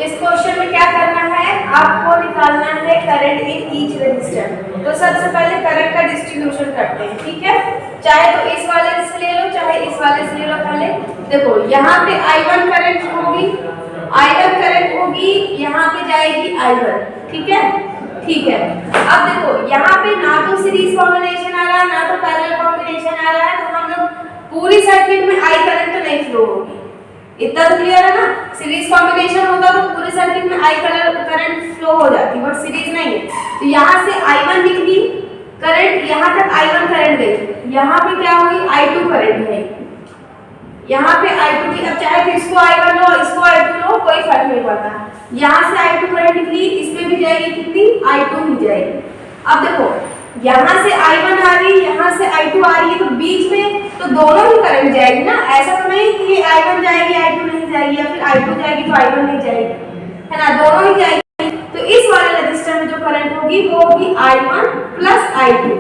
इस क्वेश्चन में क्या करना है, आपको निकालना है करंट इन ईच रजिस्टर। तो सबसे पहले करंट का डिस्ट्रीब्यूशन करते हैं, ठीक है। चाहे तो इस वाले से ले लो, चाहे इस वाले से ले लो। पहले देखो यहाँ पे I1 करंट होगी, I1 करंट होगी, यहाँ पे जाएगी I1, ठीक है, ठीक है। अब देखो यहाँ पे ना तो सीरीज कॉम्बिनेशन आ रहा है, ना तो पैरेलल कॉम्बिनेशन आ रहा है, तो हम लोग पूरी सर्किट में I करंट तो नहीं फ्लो होगी। इतना तो क्लियर है ना। सीरीज कॉम्बिनेशन होता तो पूरे सर्किट में I करंट फ्लो हो जाती, बट सीरीज नहीं है। तो यहाँ से I1 निकली करंट, यहाँ तक I1 करंट गई, यहाँ पे क्या हुई I2 करंट है, यहाँ पे I2 की। अब चाहे तो इसको I1 लो, इसको I2 लो, कोई फर्क नहीं पड़ता। यहाँ से I2 करंट निकली, इसमें भी जाएगी कितनी, I2 भी जाएगी। अब देखो यहाँ से I1 आ रही, यहाँ से I2 आ रही है, तो बीच में तो दोनों ही करंट जाएगी ना। ऐसा तो नहीं कि ये I1 जाएगी I2 नहीं जाएगी, या फिर I2 जाएगी तो I1 नहीं जाएगी, है ना, दोनों ही जाएगी। तो इस वाले रजिस्टर में जो करंट होगी वो होगी I1 प्लस I2,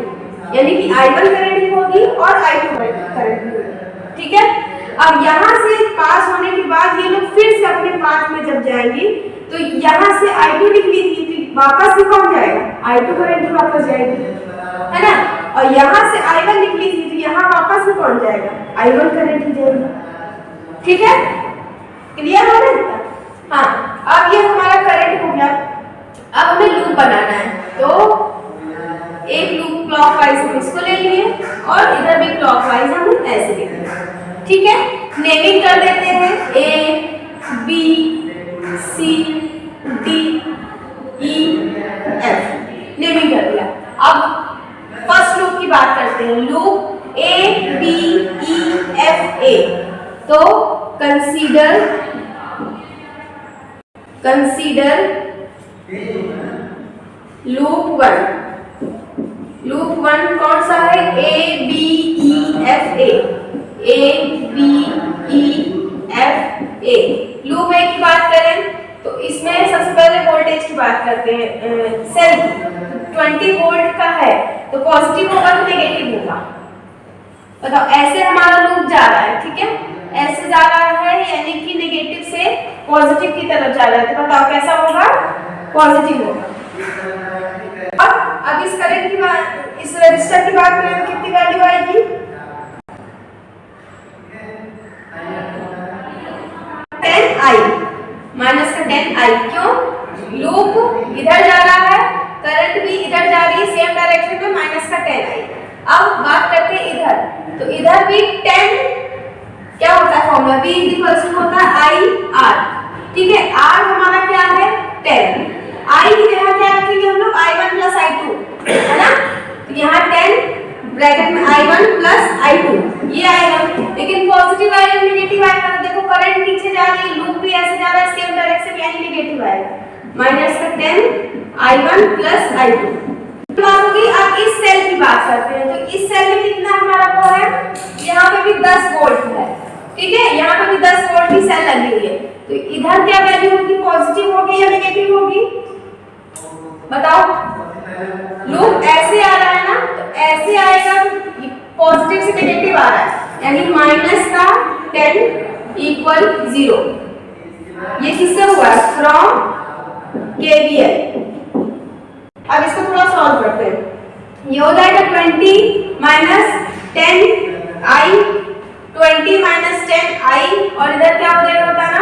यानी कि I1 करंट भी होगी और I2 करंट भी होगी, ठीक है। अब यहाँ से पास होने के बाद ये लोग फिर से अपने पाथ में जब जाएंगे, तो यहाँ से I2 निकली थी, वापस भी कौन जाएगा, I2 करंट ही वापस जाएगी, है ना। और यहाँ से I1 निकली थी, तो यहाँ वापस भी कौन जाएगा, I1 करंट ही जाएगी, ठीक है। क्लियर हो रहा है? हाँ, अब ये हमारा करंट हो गया। अब हमें लूप बनाना है, तो एक लूप क्लॉकवाइज हम इसको ले लिए और इधर भी क्लॉकवाइज हम ऐसे ले लिए, ठीक है। नेमिंग कर देते हैं A B C D E F, naming कर दिया। अब फर्स्ट लूप की बात करते हैं, loop A B E F A। तो कंसीडर लूप 1। लूप 1 कौन सा है, A B E F A, A B E F A। Loop 1 की बात करें तो इसमें सबसे पहले वोल्टेज की बात करते हैं, सेल 20 वोल्ट का है, तो पॉजिटिव होगा तो नेगेटिव होगा। बताओ, ऐसे हमारा लूप जा रहा है, ठीक है, ऐसे जा रहा है, यानी कि नेगेटिव से पॉजिटिव की तरफ जा रहा है, तो बताओ कैसा होगा, पॉजिटिव होगा। अब इस करंट की बात, इस रजिस्टर की बात करें तो कितनी वैल्यू आएगी, 10i माइनस का 10i। क्यों, लूप इधर जा रहा है, करंट भी इधर जा रही है सेम डायरेक्शन में, माइनस का 10i। अब बात करते हैं इधर, तो इधर भी 10 क्या होता है, फॉर्मूला V इक्वल होता है IR, ठीक है। R हमारा क्या है 10, I की जगह क्या रखेंगे हम लोग, I1 प्लस I2, है ना। तो यहाँ 10 ब्रैकेट में I1 प्लस I2 ये आएगा, लेकिन पॉजिटिव आएगा नेगेटिव आएगा, तो देखो करंट नीचे जा रही है, लूप भी ऐसे जा रहा है सेम डायरेक्शन, यानी नेगेटिव आएगा, माइनस का 10 I1 प्लस I2। बात होगी। अब इस सेल की बात करते हैं, तो इस सेल में कितना हमारा वो है, यहाँ पे भी 10 वोल्ट है, ठीक है, यहाँ पे भी 10 वोल्ट की सेल लगी हुई है। तो इधर क्या वैल्यू होगी, पॉजिटिव होगी या नेगेटिव होगी, बताओ। लूप ऐसे आ रहा है ना, तो ऐसे आएगा, पॉजिटिव से नेगेटिव आ रहा है, यानी माइनस का 10 इक्वल 0। ये किससे हुआ है, फ्रॉम KVL। अब इसको थोड़ा सॉल्व करते हैं। ये हो जाएगा 20 माइनस 10i, 20 माइनस 10i, और इधर क्या हो जाएगा बताना,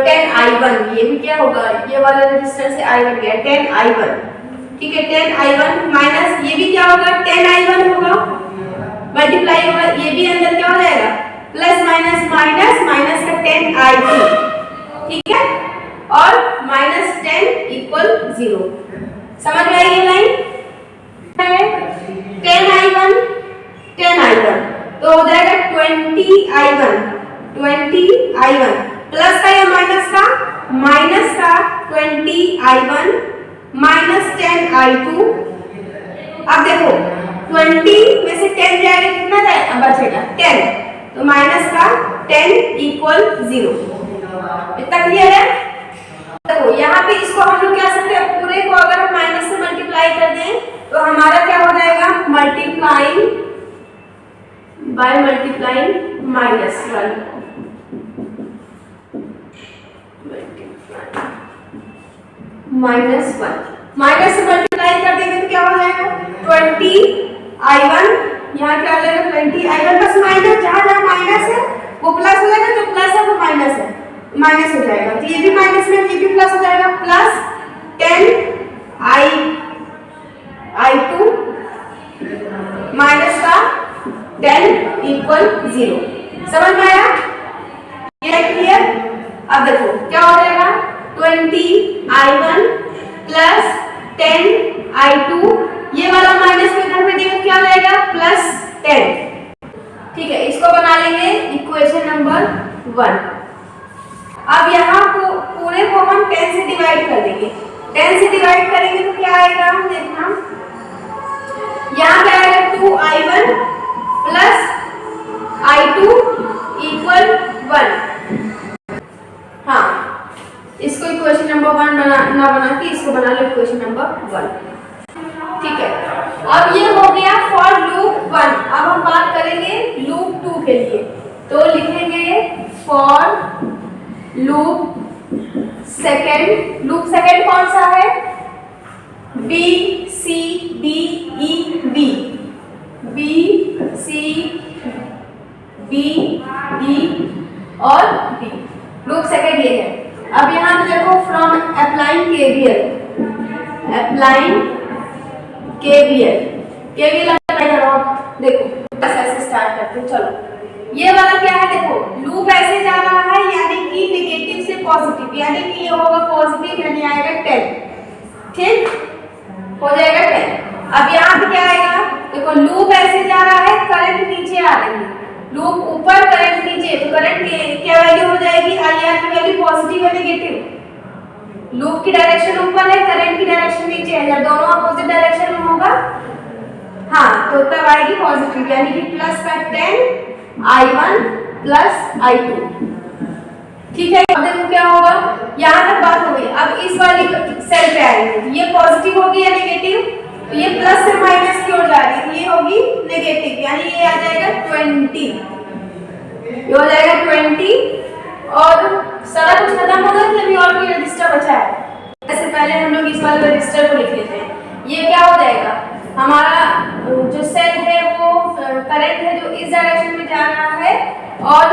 10i1। ये भी क्या होगा, ये वाला रजिस्टर से I1 गया, 10i1, ठीक है, 10i1 माइनस ये भी क्या होगा, 10i1 होगा, मल्टीप्लाई होगा, ये भी अंदर क्या हो जाएगा, प्लस माइनस माइनस, माइनस का 10i2, ठीक है, और माइनस 10 इक्वल 0। समझ में आई ये लाइन, 10i1 10i1, तो हो जाएगा 20i1 प्लस का या माइनस का, माइनस का 20i1 माइनस 10i2। अब देखो 20 में से 10 जाएगा, कितना जाएगा, बचेगा 10, तो माइनस का 10 इक्वल 0। इतना क्लियर है। देखो यहाँ पे इसको हम लोग क्या सकते हैं, पूरे को अगर हम माइनस से मल्टीप्लाई कर दें तो हमारा क्या हो जाएगा, मल्टीप्लाइंग बाय मल्टीप्लाइंग -1, -1। माइनस से मल्टीप्लाई कर देंगे तो क्या हो जाएगा 20i1, यहाँ क्या हो जाएगा 20i1 प्लस माइनस, जहाँ जहाँ माइनस है वो प्लस हो जाएगा, जो प्लस है वो माइनस है, माइनस हो जाएगा, तो ये भी माइनस में ये भी प्लस हो जाएगा, प्लस 10i2 माइनस का 10 इक्वल 0। समझ में आया? ये क्लियर? अब देखो क्या हो जाएगा 20i1 प्लस 10i2, ये वाला माइनस में इधर में देंगे क्या हो जाएगा +10। ठीक है, इसको बना लेंगे इक्वेशन नंबर 1। अब यहाँ पूरे को हम 10 से डिवाइड कर देंगे। 10 से डिवाइड करेंगे तो क्या आएगा, देखना यहाँ क्या आएगा 2i1 प्लस i2 इक्वल 1। हाँ, इसको इक्वेशन नंबर 1 ना बना के इसको बना लो इक्वेशन नंबर 1। ठीक है, अब ये हो गया फॉर लूप 1। अब हम बात करेंगे लूप 2 के लिए, तो लिखेंगे for loop second. Loop second कौन सा है, B C D E B, B C B D और बी, लूप सेकेंड ये है। अब यहाँ पे देखो from applying KVL, applying KVL, KVL apply करो। देखो ऐसे स्टार्ट करते हैं, चलो ये वाला क्या है, देखो लूप ऐसे जा रहा है यानी कि नेगेटिव से पॉजिटिव, यानी कि ये होगा पॉजिटिव यानी आएगा 10। ठीक हो जाएगा 10। अब यहाँ पे क्या आएगा, देखो लूप ऐसे जा रहा है, करंट नीचे आ रही है, लूप ऊपर करंट नीचे, तो करंट क्या वैल्यू हो जाएगी, IR की वैल्यू पॉजिटिव या नेगेटिव। लूप की डायरेक्शन ऊपर है, करंट की डायरेक्शन नीचे है, जब दोनों अपोजिट डायरेक्शन में होगा हाँ तो तब आएगी पॉजिटिव, यानी कि प्लस का 10i1 प्लस i2। ठीक है, अब देखो क्या होगा, यहाँ तक बात हो गई। अब इस वाली सेल पे आएंगे, ये पॉजिटिव होगी या नेगेटिव, तो ये प्लस से माइनस की ओर जा रही है, ये होगी नेगेटिव, यानी ये आ जाएगा 20, ये हो जाएगा 20। और सारा कुछ खत्म हो गया, अभी और कोई रजिस्टर बचा है, ऐसे पहले हम लोग इस वाले रजिस्टर को लिख लेते हैं। ये क्या हो जाएगा, हमारा जो सेल है वो करंट है जो इस डायरेक्शन में जा रहा है, और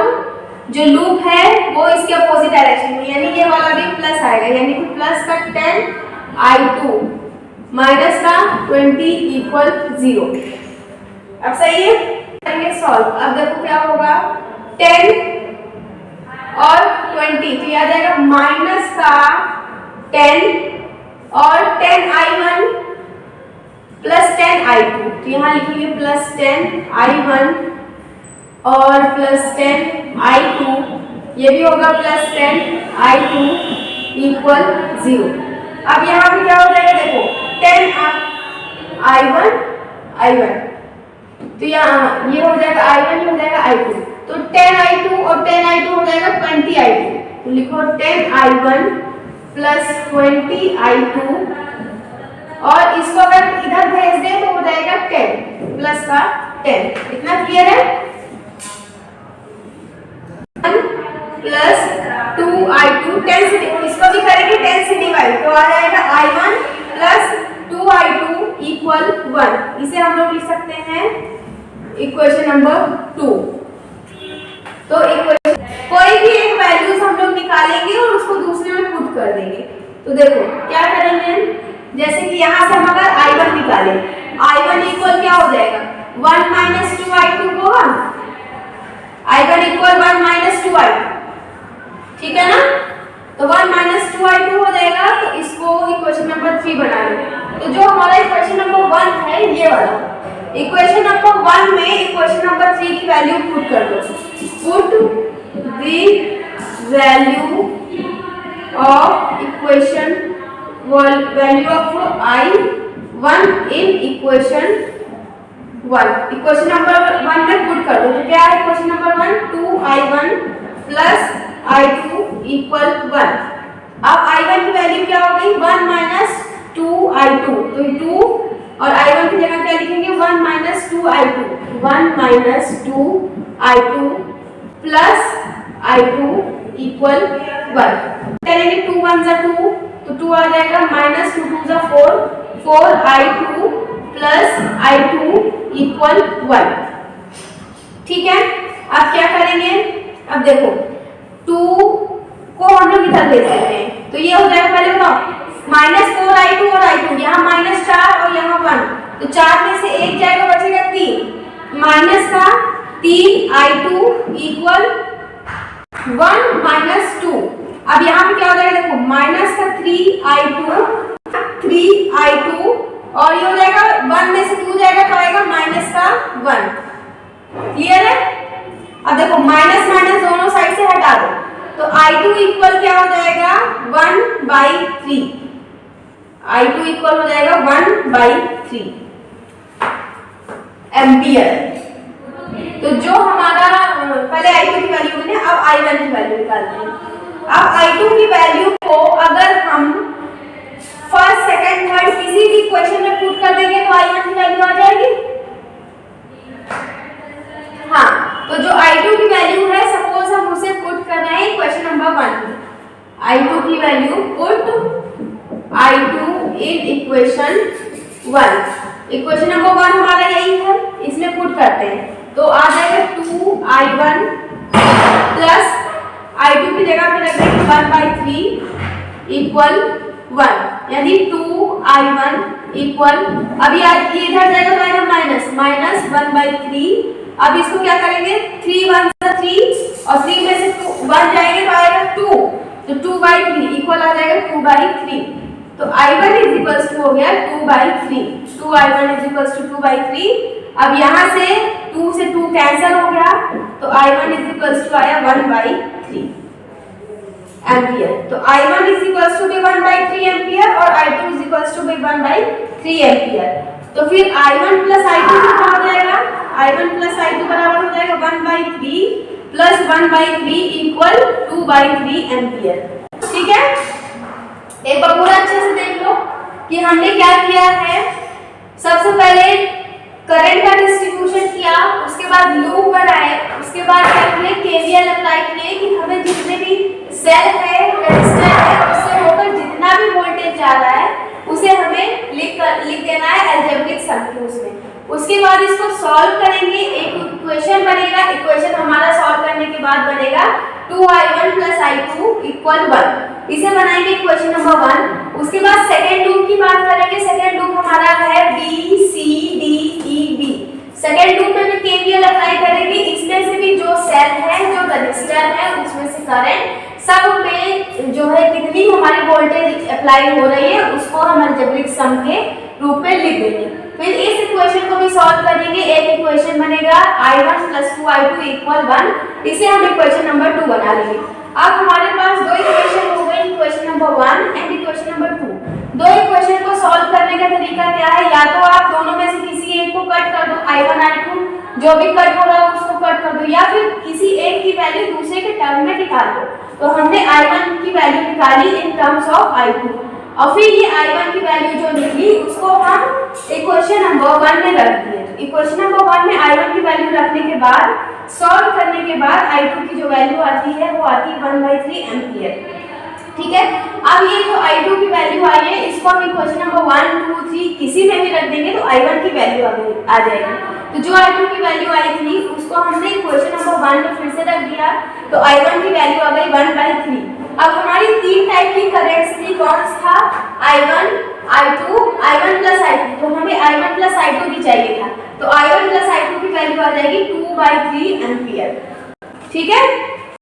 जो लूप है वो इसके अपोजिट डायरेक्शन में, यानी ये वाला भी प्लस आएगा, यानी कि प्लस का 10i2 माइनस का 20 इक्वल 0। अब सही है, करेंगे सॉल्व। अब देखो क्या होगा 10 और 20, तो याद आएगा माइनस का 10 और 10i1 प्लस 10i2, तो यहाँ लिखेंगे प्लस 10i1 और प्लस 10i2, ये भी होगा प्लस 10i2 इक्वल 0। अब यहाँ पे क्या हो जाएगा, देखो 10i1 तो यहाँ ये हो जाएगा i1, ये हो जाएगा i2, तो 10i2 और 10i2 हो जाएगा 20i2, तो लिखो 10i1 प्लस 20i2, और इसको अगर इधर भेज दें तो हो जाएगा 10 प्लस का 10। इतना क्लियर है? 1 प्लस 2i2, 10 से इसको भी करेंगे 10 से डिवाइड, तो आ जाएगा i1 प्लस 2i2 इक्वल 1। इसे हम लोग लिख सकते हैं इक्वेशन नंबर 2। तो इक्वेशन कोई भी एक वैल्यूज हम लोग निकालेंगे और उसको दूसरे में पुट कर देंगे। तो देखो क्या करेंगे, जैसे कि यहाँ से हम अगर i1 निकालें, i1 इक्वल क्या हो जाएगा 1 माइनस 2i2 होगा, i1 इक्वल 1 माइनस 2i2, ठीक है ना, तो 1 माइनस 2i2 हो जाएगा। तो इसको इक्वेशन नंबर 3 बना लो। तो जो हमारा इक्वेशन नंबर 1 है ये वाला, इक्वेशन नंबर 1 में इक्वेशन नंबर 3 की वैल्यू पुट कर दो। Put the value of equation value of i1 in equation 1, equation number 1 में पुट कर दो। तो क्या है equation number 1, 2i1 plus i2 equal 1। अब i1 की वैल्यू क्या हो गई 1 माइनस 2i2, तो 2 और i1 की जगह क्या लिखेंगे 1 minus 2i2, 1 minus 2i2 plus i2 equal 1। करेंगे 2 1 जा 2, तो 2 आ जाएगा, माइनस 2 2 जा 4, 4i2 प्लस i2 इक्वल 1। ठीक है, अब क्या करेंगे, अब देखो 2 को हम लोग इधर ले सकते हैं, तो ये हो जाएगा, पहले बताओ माइनस 4i2 और i2, यहाँ माइनस 4 और यहाँ 1, तो 4 में से 1 जाएगा, बचेगा 3, माइनस का 3i2 इक्वल 1 माइनस 2। अब यहाँ पे क्या हो जाएगा, देखो माइनस का 3i2 और ये हो जाएगा 1 में से 2 जाएगा तो आएगा माइनस का 1। क्लियर है? अब देखो माइनस माइनस दोनों साइड से हटा दो, तो i2 इक्वल क्या हो जाएगा 1/3, i2 इक्वल हो जाएगा 1/3 एम्पियर। तो जो हमारा पहले i2 की वैल्यू मैंने, अब i1 की वैल्यू निकालते हैं। अब i2 की वैल्यू को अगर हम फर्स्ट सेकंड थर्ड किसी भी क्वेश्चन में पुट कर देंगे तो i1 की वैल्यू आ जाएगी। हाँ, तो जो i2 की वैल्यू है, सपोज हम उसे पुट कर रहे हैं क्वेश्चन नंबर 1 में, i2 की value put i2 in equation 1, equation number 1 हमारा यही है, इसमें पुट करते हैं तो आ जाएगा 2i1 प्लस i2 की जगह पे रख देंगे 1/3 इक्वल 1, यानी 2i1 इक्वल, अभी ये इधर जाएगा तो आएगा माइनस 1/3। अब इसको क्या करेंगे, 3 1 3 और 3 में से 1 जाएंगे तो आएगा 2, तो 2/3 इक्वल आ जाएगा 2/3। तो i1 इज इक्वल्स टू हो गया 2/3, 2i1 इज इक्वल्स टू 2/3। अब यहाँ से 2 से 2 कैंसिल हो गया, तो i1 इज इक्वल्स टू आया 1/3 एम्पियर। तो i1 is equals to be 1/3 ampere और i2 is equals to be 1/3 ampere. तो फिर i1 प्लस i2 कितना हो जाएगा, i1 प्लस i2 बराबर हो जाएगा 1/3 प्लस 1/3 इक्वल 2/3 एम्पियर। ठीक है, एक बार पूरा अच्छे से देख लो कि हमने क्या किया है। सबसे पहले करंट का डिस्ट्रीब्यूशन किया, उसके बाद लूप बनाए, उसके बाद क्या किए, केवीएल अप्लाई किए कि हमें जितने भी सेल है, रेजिस्टर है, उससे होकर जितना भी वोल्टेज जा रहा है उसे हमें लिख देना है अलजेब्रिक सम के उसमें। उसके बाद इसको सॉल्व करेंगे, एक इक्वेशन बनेगा, इक्वेशन हमारा सॉल्व करने के बाद बनेगा 2i1 प्लस i2 इक्वल 1, इसे बनाएंगे इक्वेशन नंबर 1। उसके बाद सेकेंड लूप की बात करेंगे, सेकेंड लूप हमारा है b c d e b, second loop में भी केवीएल अप्लाई करेंगे, इसमें से भी जो सेल है, जो रजिस्टर है, उसमें से करंट सब में जो है कितनी हमारी वोल्टेज अप्लाई हो रही है उसको हम अलजेब्रिक सम के रूप में लिख देंगे। फिर इस इक्वेशन को भी सॉल्व करेंगे, एक इक्वेशन बनेगा i1 प्लस 2i2 इक्वल 1, इसे हम इक्वेशन नंबर 2 बना लेंगे। अब हमारे पास दो इक्वेशन हो गई, equation number 1 and equation number 2। दो इक्वेशन को सॉल्व करने का तरीका क्या है, या तो आप दोनों में से किसी एक को कट कर दो, i1 i2 जो भी कट हो रहा है उसको कट कर दो, या फिर किसी एक की वैल्यू दूसरे के टर्म में निकाल दो। तो हमने i1 की वैल्यू निकाली इन टर्म्स ऑफ i2, और फिर ये i1 की वैल्यू जो निकली उसको हम इक्वेशन नंबर 1 में रख दिए। तो इक्वेशन नंबर 1 में i1 की वैल्यू रखने के बाद सॉल्व करने के बाद i2 की जो वैल्यू आती है वो आती है 1/3 एम्पियर। ठीक है, अब ये जो i2 की वैल्यू आई है इसको हम इक्वेशन नंबर 1 2 3 किसी में भी रख देंगे तो i1 की वैल्यू आ जाएगी। तो जो i2 की वैल्यू आई थी उसको हमने इक्वेशन नंबर 1 में फिर से रख दिया, तो i1 की वैल्यू आ गई 1/3। अब हमारी तीन टाइप की करंट्स थी, कौन था, i1 i2 i1 plus i2, तो हमें i1 प्लस i2 भी चाहिए था, तो i1 प्लस i2 की वैल्यू आ जाएगी 2/3 एम्पियर। ठीक है,